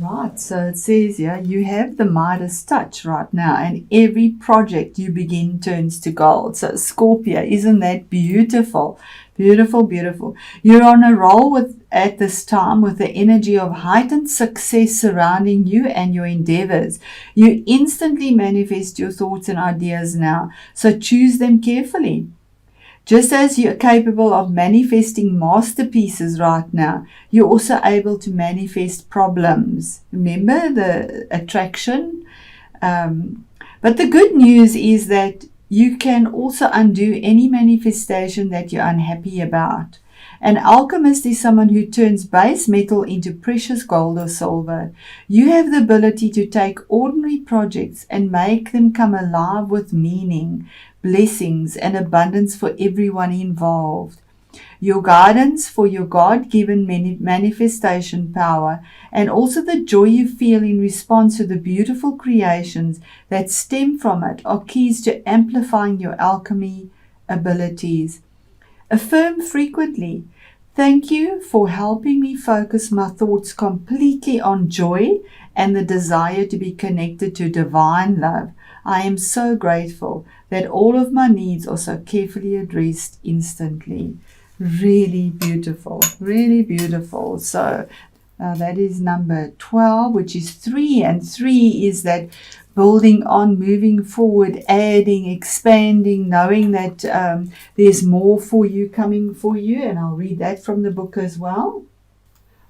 Right, so it says here, you have the Midas touch right now, and every project you begin turns to gold. So, Scorpio, isn't that beautiful? Beautiful, beautiful. You're on a roll at this time with the energy of heightened success surrounding you and your endeavors. You instantly manifest your thoughts and ideas now, so choose them carefully. Just as you're capable of manifesting masterpieces right now, you're also able to manifest problems. Remember the attraction? But the good news is that you can also undo any manifestation that you're unhappy about. An alchemist is someone who turns base metal into precious gold or silver. You have the ability to take ordinary projects and make them come alive with meaning, blessings, and abundance for everyone involved. Your guidance for your God-given manifestation power, and also the joy you feel in response to the beautiful creations that stem from it, are keys to amplifying your alchemy abilities. Affirm frequently, "Thank you for helping me focus my thoughts completely on joy and the desire to be connected to divine love. I am so grateful that all of my needs are so carefully addressed instantly." Really beautiful, really beautiful. So that is number 12, which is 3. And 3 is that building on, moving forward, adding, expanding, knowing that there's more for you coming for you. And I'll read that from the book as well.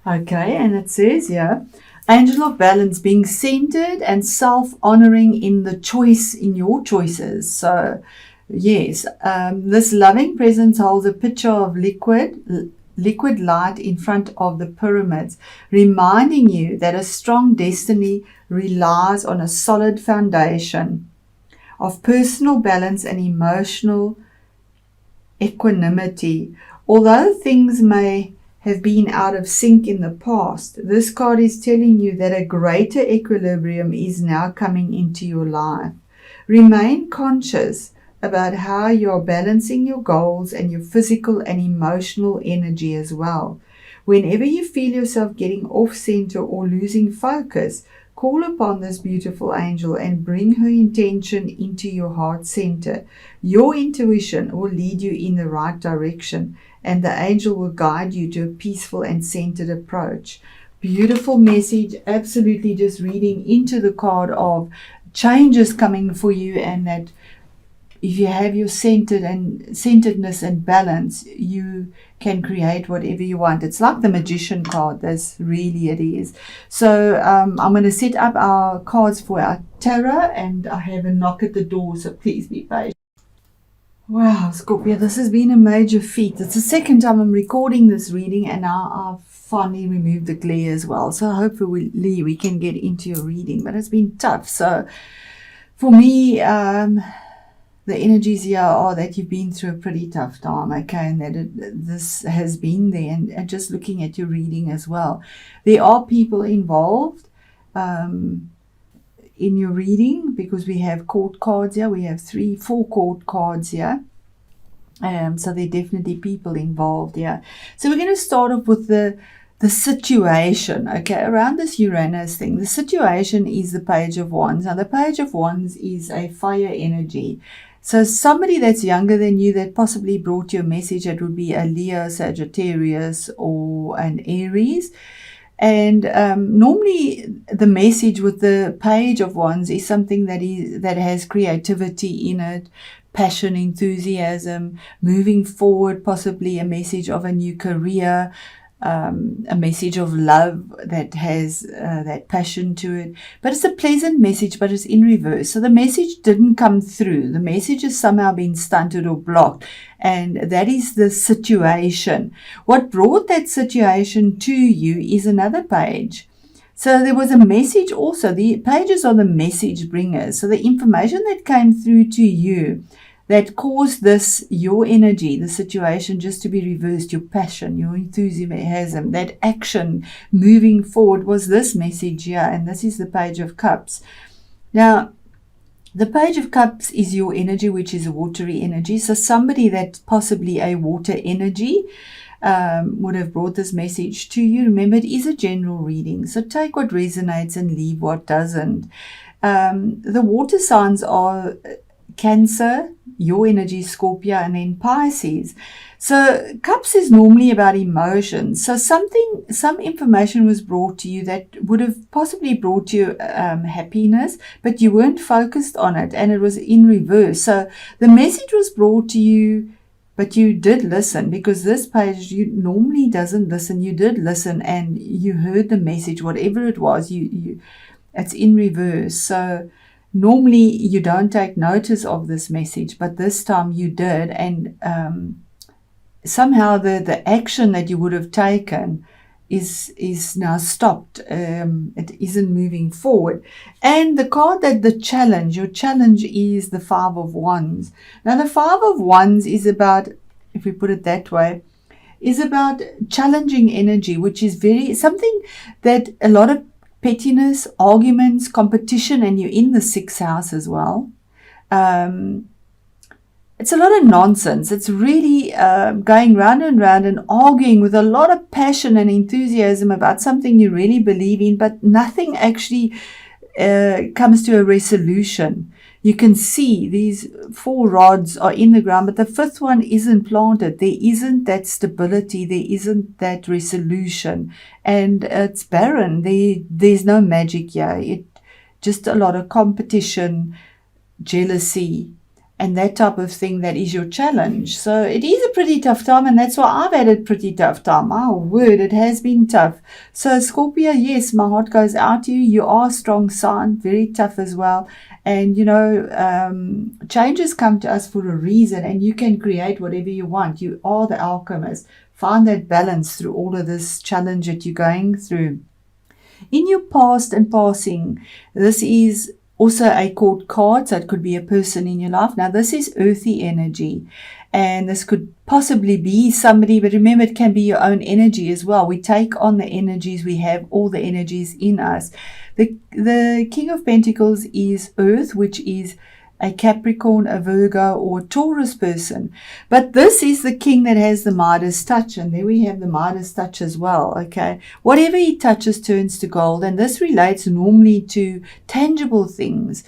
Okay, and it says here, Angel of Balance, being centered and self-honoring in your choices. So, yes, this loving presence holds a picture of liquid light in front of the pyramids, reminding you that a strong destiny relies on a solid foundation of personal balance and emotional equanimity. Although things may have been out of sync in the past, this card is telling you that a greater equilibrium is now coming into your life. Remain conscious about how you're balancing your goals and your physical and emotional energy as well. Whenever you feel yourself getting off center or losing focus, call upon this beautiful angel and bring her intention into your heart center. Your intuition will lead you in the right direction, and the angel will guide you to a peaceful and centered approach. Beautiful message. Absolutely just reading into the card of changes coming for you, and that if you have your centeredness and balance, you can create whatever you want. It's like the magician card. That's really it is. So I'm going to set up our cards for our tarot, and I have a knock at the door, so please be patient. Wow, Scorpio, this has been a major feat. It's the second time I'm recording this reading, and now I've finally removed the glare as well. So hopefully we can get into your reading, but it's been tough. So for me, the energies here are that you've been through a pretty tough time, okay, and that this has been there. And just looking at your reading as well, there are people involved in your reading, because we have court cards here. We have 4 court cards here. So there are definitely people involved here. So we're going to start off with the situation, okay, around this Uranus thing. The situation is the Page of Wands. Now, the Page of Wands is a fire energy. So somebody that's younger than you that possibly brought you a message, it would be a Leo, Sagittarius, or an Aries. And normally the message with the Page of Wands is something that has creativity in it, passion, enthusiasm, moving forward, possibly a message of a new career, a message of love that has that passion to it. But it's a pleasant message, but it's in reverse. So the message didn't come through. The message has somehow been stunted or blocked. And that is the situation. What brought that situation to you is another page. So there was a message also. The pages are the message bringers. So the information that came through to you that caused this, your energy, the situation just to be reversed, your passion, your enthusiasm, that action moving forward was this message here. And this is the Page of Cups. Now, the Page of Cups is your energy, which is a watery energy. So somebody that's possibly a water energy. would have brought this message to you. Remember, it is a general reading, so take what resonates and leave what doesn't. The water signs are Cancer, your energy, Scorpio, and then Pisces. So Cups is normally about emotions. So some information was brought to you that would have possibly brought you happiness, but you weren't focused on it, and it was in reverse. So the message was brought to you, but you did listen, because this page you normally doesn't listen. You did listen, and you heard the message, whatever it was. It's in reverse. So normally you don't take notice of this message, but this time you did, and somehow the action that you would have taken is now stopped. It isn't moving forward. And the card that your challenge is the Five of Wands. Now the Five of Wands is about, if we put it that way, is about challenging energy, which is something that a lot of pettiness, arguments, competition, and you're in the sixth house as well. It's a lot of nonsense. It's really going round and round and arguing with a lot of passion and enthusiasm about something you really believe in, but nothing actually comes to a resolution. You can see these 4 rods are in the ground, but the 5th one isn't planted. There isn't that stability. There isn't that resolution. And it's barren. There's no magic here. Just a lot of competition, jealousy, and that type of thing. That is your challenge. So it is a pretty tough time, and that's why I've had a pretty tough time. My word, it has been tough. So Scorpio, yes, my heart goes out to you. You are a strong sign, very tough as well. And, changes come to us for a reason, and you can create whatever you want. You are the alchemist. Find that balance through all of this challenge that you're going through. In your past and passing, this is also a court card, so it could be a person in your life. Now, this is earthy energy, and this could possibly be somebody, but remember, it can be your own energy as well. We take on the energies. We have all the energies in us. The King of Pentacles is Earth, which is a Capricorn, a Virgo, or a Taurus person. But this is the king that has the Midas touch, and there we have the Midas touch as well, okay? Whatever he touches turns to gold, and this relates normally to tangible things,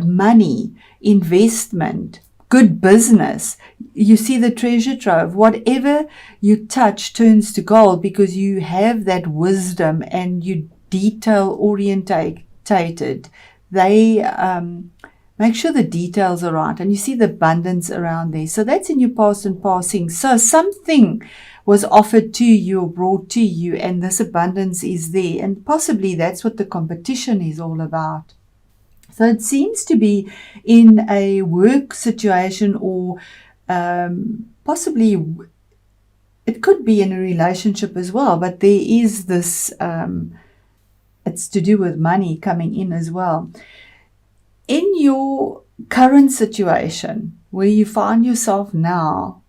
money, investment, good business. You see the treasure trove. Whatever you touch turns to gold, because you have that wisdom and you detail orientated. They make sure the details are right, and you see the abundance around there. So that's in your past and passing. So something was offered to you or brought to you, and this abundance is there, and possibly that's what the competition is all about. So it seems to be in a work situation, or possibly it could be in a relationship as well, but there is this it's to do with money coming in as well. In your current situation, where you find yourself now,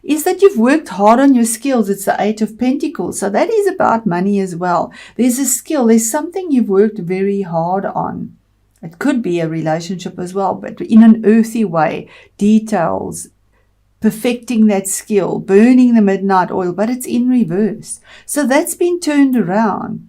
is that you've worked hard on your skills. It's the Eight of Pentacles. So that is about money as well. There's a skill. There's something you've worked very hard on. It could be a relationship as well, but in an earthy way. Details, perfecting that skill, burning the midnight oil, but it's in reverse. So that's been turned around.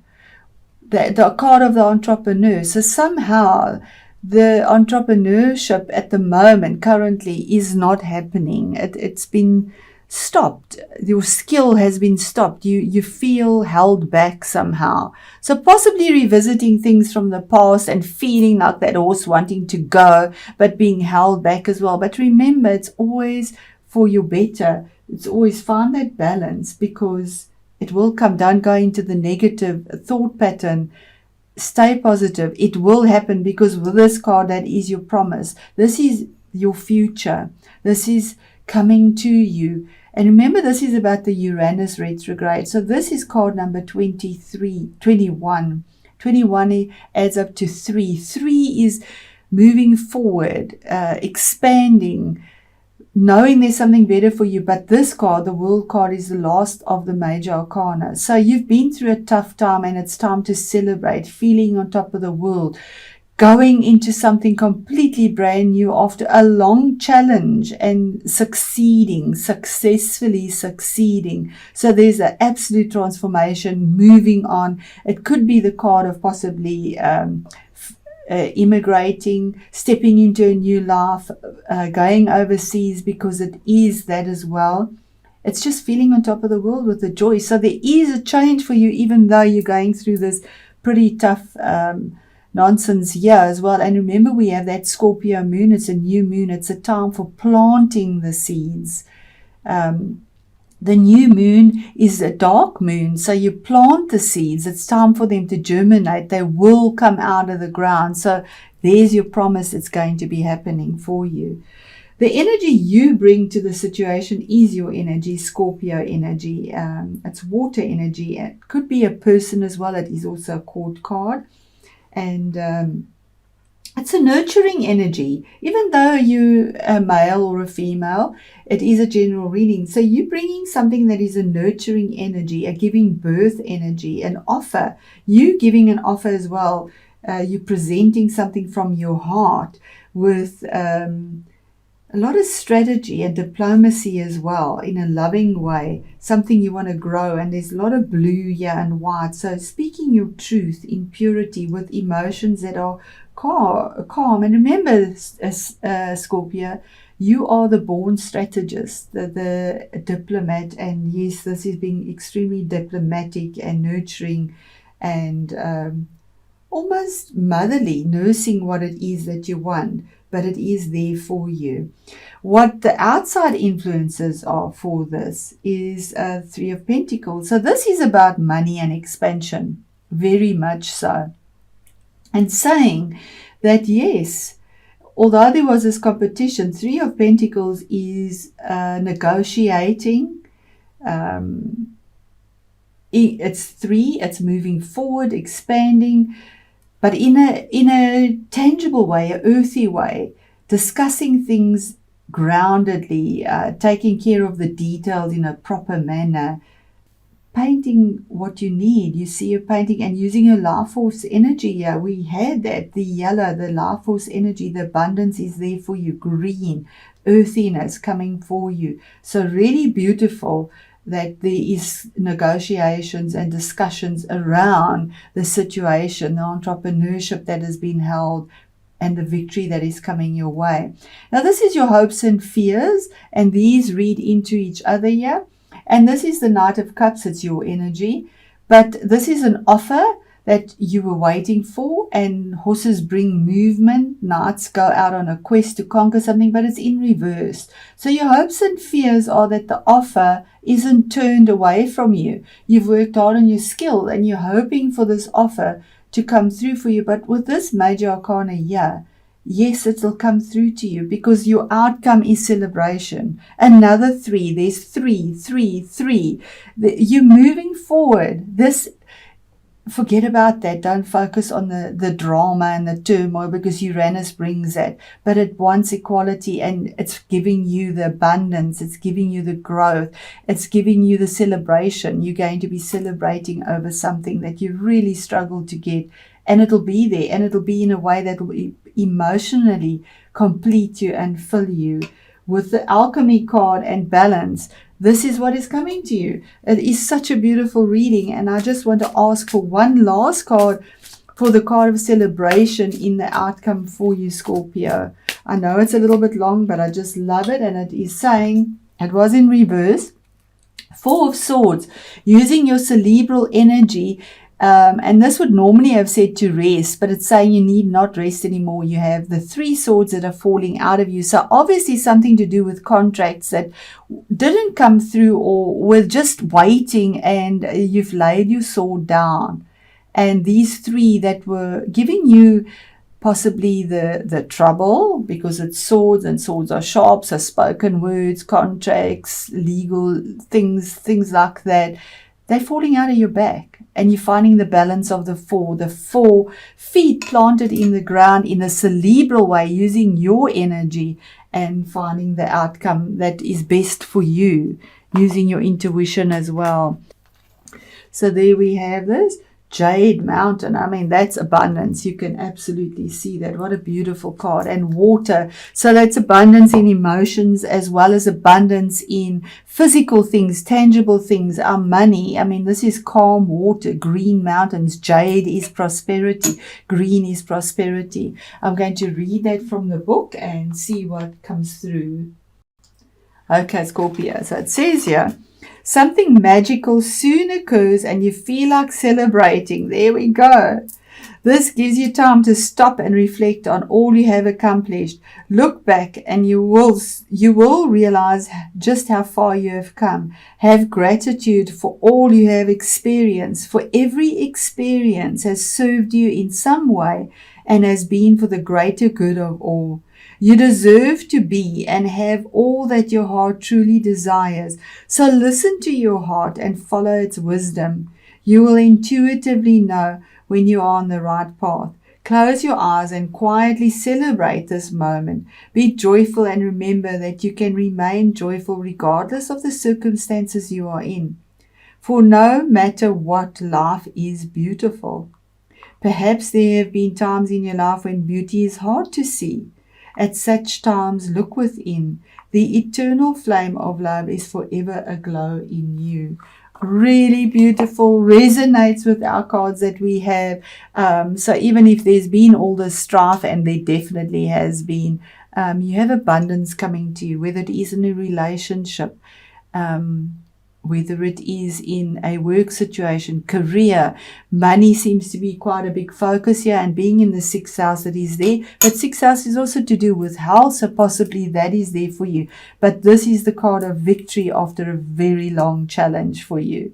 The card of the entrepreneur. So somehow the entrepreneurship at the moment currently is not happening. It's been stopped. Your skill has been stopped. You feel held back somehow. So possibly revisiting things from the past and feeling like that horse wanting to go, but being held back as well. But remember, it's always for your better. It's always find that balance, because it will come. Don't go into the negative thought pattern. Stay positive. It will happen, because with this card, that is your promise. This is your future. This is coming to you. And remember, this is about the Uranus retrograde. So this is card number 21. 21 adds up to 3. 3 is moving forward, expanding, knowing there's something better for you. But this card, the World card, is the last of the major arcana. So you've been through a tough time, and it's time to celebrate, feeling on top of the world, going into something completely brand new after a long challenge and successfully succeeding. So there's an absolute transformation, moving on. It could be the card of possibly immigrating, stepping into a new life, going overseas, because it is that as well. It's just feeling on top of the world with the joy. So there is a change for you, even though you're going through this pretty tough nonsense here as well. And remember, we have that Scorpio moon. It's a new moon. It's a time for planting the seeds. The new moon is a dark moon, so you plant the seeds. It's time for them to germinate. They will come out of the ground. So there's your promise. It's going to be happening for you. The energy you bring to the situation is your energy, Scorpio energy. It's water energy. It could be a person as well. It is also a court card. And it's a nurturing energy. Even though you're a male or a female, it is a general reading. So you're bringing something that is a nurturing energy, a giving birth energy, an offer. You giving an offer as well. You're presenting something from your heart with a lot of strategy and diplomacy as well, in a loving way, something you want to grow. And there's a lot of blue here and white. So speaking your truth in purity with emotions that are calm. And remember, Scorpio, you are the born strategist, the diplomat. And yes, this is being extremely diplomatic and nurturing and almost motherly, nursing what it is that you want. But it is there for you. What the outside influences are for this is Three of Pentacles. So this is about money and expansion, very much so. And saying that, yes, although there was this competition, Three of Pentacles is negotiating. It's three, it's moving forward, expanding, but in a tangible way, an earthy way, discussing things groundedly, taking care of the details in a proper manner, painting what you need. You see, you're painting and using your life force energy here. We had that, the yellow, the life force energy, the abundance is there for you, green, earthiness coming for you. So really beautiful that there is negotiations and discussions around the situation, the entrepreneurship that has been held, and the victory that is coming your way. Now, this is your hopes and fears, and these read into each other here. And this is the Knight of Cups. It's your energy. But this is an offer that you were waiting for, and horses bring movement. Knights go out on a quest to conquer something, but it's in reverse. So your hopes and fears are that the offer isn't turned away from you. You've worked hard on your skill, and you're hoping for this offer to come through for you. But with this Major Arcana here, yes, it will come through to you, because your outcome is celebration. Another three. There's three. You're moving forward. This, forget about that. Don't focus on the drama and the turmoil, because Uranus brings that. But it wants equality, and it's giving you the abundance. It's giving you the growth. It's giving you the celebration. You're going to be celebrating over something that you really struggled to get. And it'll be there, and it'll be in a way that will emotionally complete you and fill you. With the Alchemy card and balance, this is what is coming to you. It is such a beautiful reading, and I just want to ask for one last card for the card of celebration in the outcome for you, Scorpio. I know it's a little bit long, but I just love it, and it is saying, it was in reverse, Four of Swords, using your cerebral energy. And this would normally have said to rest, but it's saying you need not rest anymore. You have the three swords that are falling out of you. So obviously something to do with contracts that didn't come through, or were just waiting, and you've laid your sword down. And these three that were giving you possibly the trouble, because it's swords, and swords are sharp, so spoken words, contracts, legal things like that, they're falling out of your back. And you're finding the balance of the four feet planted in the ground in a cerebral way, using your energy and finding the outcome that is best for you, using your intuition as well. So there we have this. Jade Mountain. I mean, that's abundance. You can absolutely see that. What a beautiful card. And water. So that's abundance in emotions as well as abundance in physical things, tangible things, our money. I mean, this is calm water. Green mountains. Jade is prosperity. Green is prosperity. I'm going to read that from the book and see what comes through. Okay, Scorpio. So it says here, something magical soon occurs and you feel like celebrating. There we go. This gives you time to stop and reflect on all you have accomplished. Look back and you will realize just how far you have come. Have gratitude for all you have experienced, for every experience has served you in some way and has been for the greater good of all. You deserve to be and have all that your heart truly desires. So listen to your heart and follow its wisdom. You will intuitively know when you are on the right path. Close your eyes and quietly celebrate this moment. Be joyful and remember that you can remain joyful regardless of the circumstances you are in. For no matter what, life is beautiful. Perhaps there have been times in your life when beauty is hard to see. At such times, look within. The eternal flame of love is forever aglow in you. Really beautiful, resonates with our cards that we have. So even if there's been all this strife, and there definitely has been, you have abundance coming to you, whether it is in a relationship, whether it is in a work situation, career. Money seems to be quite a big focus here, and being in the 6th house, that is there. But 6th house is also to do with health, so possibly that is there for you. But this is the card of victory after a very long challenge for you.